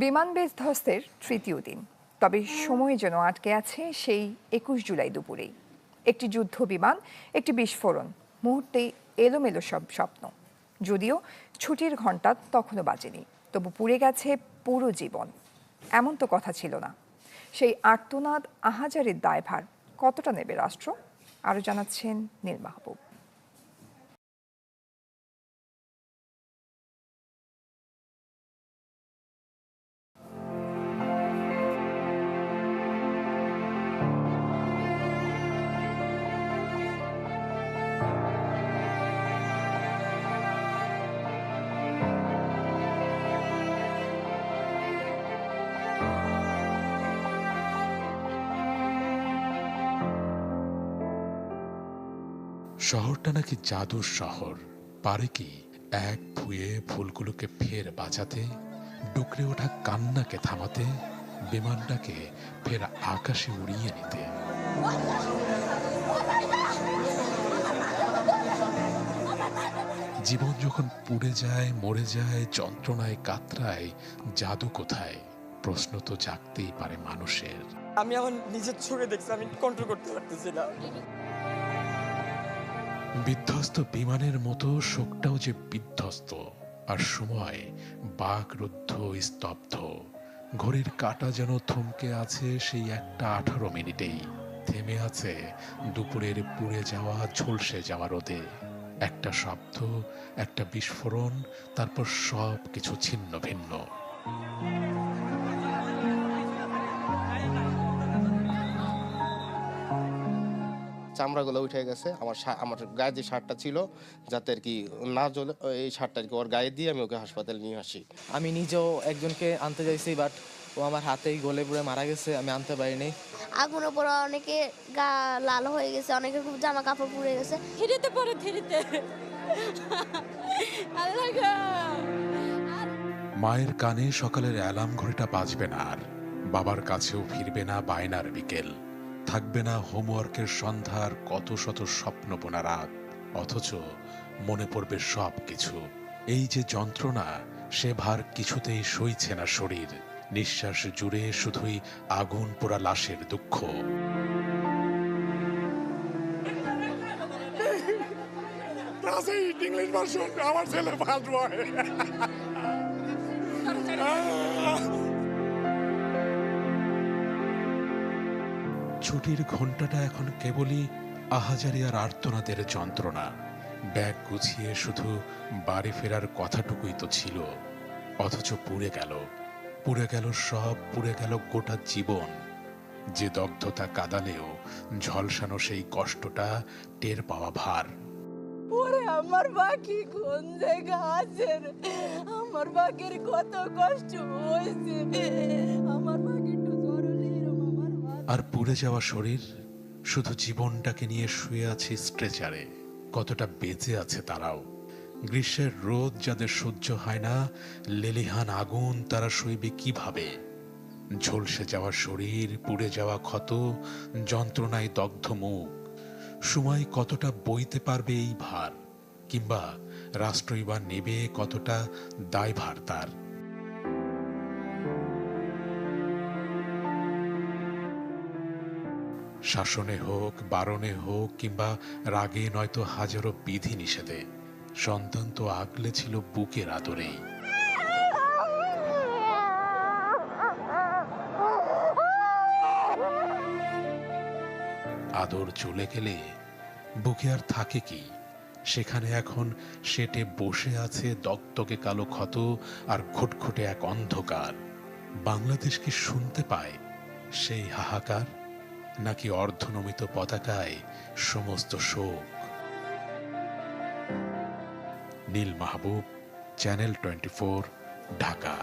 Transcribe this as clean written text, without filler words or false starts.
বিমান বিধ্বস্তের তৃতীয় দিন, তবে সময় যেন আটকে আছে সেই ২১ জুলাই দুপুরেই। একটি যুদ্ধ বিমান, একটি বিস্ফোরণ, মুহূর্তেই এলোমেলো সব স্বপ্ন। যদিও ছুটির ঘণ্টা তখনও বাজেনি, তবু পুড়ে গেছে পুরো জীবন। এমন তো কথা ছিল না। সেই আর্তনাদ, আহাজারির দায়ভার কতটা নেবে রাষ্ট্র? আরও জানাচ্ছেন নীল মাহবুব। শহরটা নাকি জাদুর শহর, পারে কি এক ভুয়ে ফুলগুলোকে ফের বাঁচাতে, ডুকরে ওঠা কান্নাকে থামাতে, বিমানটাকে ফের আকাশে উড়িয়ে নিতে। জীবন যখন পুড়ে যায়, মরে যায়, যন্ত্রণায় কাতরায়, জাদু কোথায়? প্রশ্ন তো জাগতেই পারে মানুষের। আমি এখন নিজের চোখে দেখছি, আমি কন্ট্রোল করতে পারতেছি না। বিধ্বস্ত বিমানের মতো শোকটাও যে বিধ্বস্ত, আর সময় বাকরুদ্ধ, স্তব্ধ। ঘড়ির কাঁটা যেন থমকে আছে সেই ১:১৮ মিনিটেই, থেমে আছে দুপুরের পুড়ে যাওয়া, ঝলসে যাওয়া রোদে। একটা শব্দ, একটা বিস্ফোরণ, তারপর সব কিছু ছিন্ন ভিন্ন। চামড়াগুলো উঠে গেছে। আমার গায়ে যে শার্টটা ছিল, যাতে আর কি না জ্বলে, এই শার্টটা আর কি ওর গায়ে দিয়ে আমি ওকে হাসপাতালে নিয়ে আসি। আমি নিজেও একজনকে আনতে চাইছি, বাট ও আমার হাতেই গলে পুড়ে মারা গেছে, আমি আনতে পারিনি। আগুনের পরে অনেকে গা লাল হয়ে গেছে, অনেকের খুব জামা কাপড় পুড়ে গেছে। থ্রিতে পড়ে থ্রিতে আল্লাহ গো। মায়ের কানে সকালের অ্যালার্ম ঘড়িটা বাজবে না আর, বাবার কাছেও ফিরবে না বায়নার বিকেল, থাকবে না হোমওয়ার্কের সন্ধ্যার কত শত স্বপ্ন বোনা রাত। অথচ মনে পড়বে সব কিছু। এই যে যন্ত্রণা, সে ভার কিছুতেই সইছে না শরীর। নিঃশ্বাস জুড়ে শুধুই আগুন পোড়া লাশের দুঃখ। ইংলিশ ভার্সন আমার ছেলে ফার্স্ট বয়। ছুটির ঘন্টাটা এখন কেবলই আহাজারি আর আর্তনাদের যন্ত্রণা। ব্যাগ গুছিয়ে শুধু বাড়ি ফেরার কথাটুকুই তো ছিল, অথচ পুড়ে গেল সব, পুড়ে গেল গোটা জীবন। যে দগ্ধতা কাদালেও ঝলসানো সেই কষ্টটা টের পাওয়া ভার। ওরে আমার বাকি কোন জায়গা আছে রে? আমার বাকির কত কষ্ট হয়েছে, আমার বাকি একটু জ্বর হলে এরকম আমার আর পুড়ে যাওয়া শরীর, শুধু জীবনটাকে নিয়ে শুয়ে আছে স্ট্রেচারে। কতটা বেঁচে আছে তারাও। গ্রীষ্মের রোদ যাদের সহ্য হয় না, লেলিহান আগুন তারা সইবে কিভাবে? ঝলসে যাওয়া শরীর, পুড়ে যাওয়া ক্ষত, যন্ত্রণায় দগ্ধ মুখ। সময় কতটা বইতে পারবে এই ভার? কিংবা রাষ্ট্রই বা নেবে কতটা দায়ভার তার? শাসনে হোক, বারণে হোক, কিংবা রাগে নয়তো হাজারো বিধি নিষেধে, সন্তান তো আগলে ছিল বুকের আদরেই। আদর চলে গেলে বুকে আর থাকে কি? সেখানে এখন সেটে বসে আছে দগদগে কালো ক্ষত আর ঘুটঘুটে এক অন্ধকার। বাংলাদেশ কি শুনতে পায় সেই হাহাকার? নাকি অর্ধনমিত পতাকায় সমস্ত শোক? নীল মাহবুব, চ্যানেল 24, ঢাকা।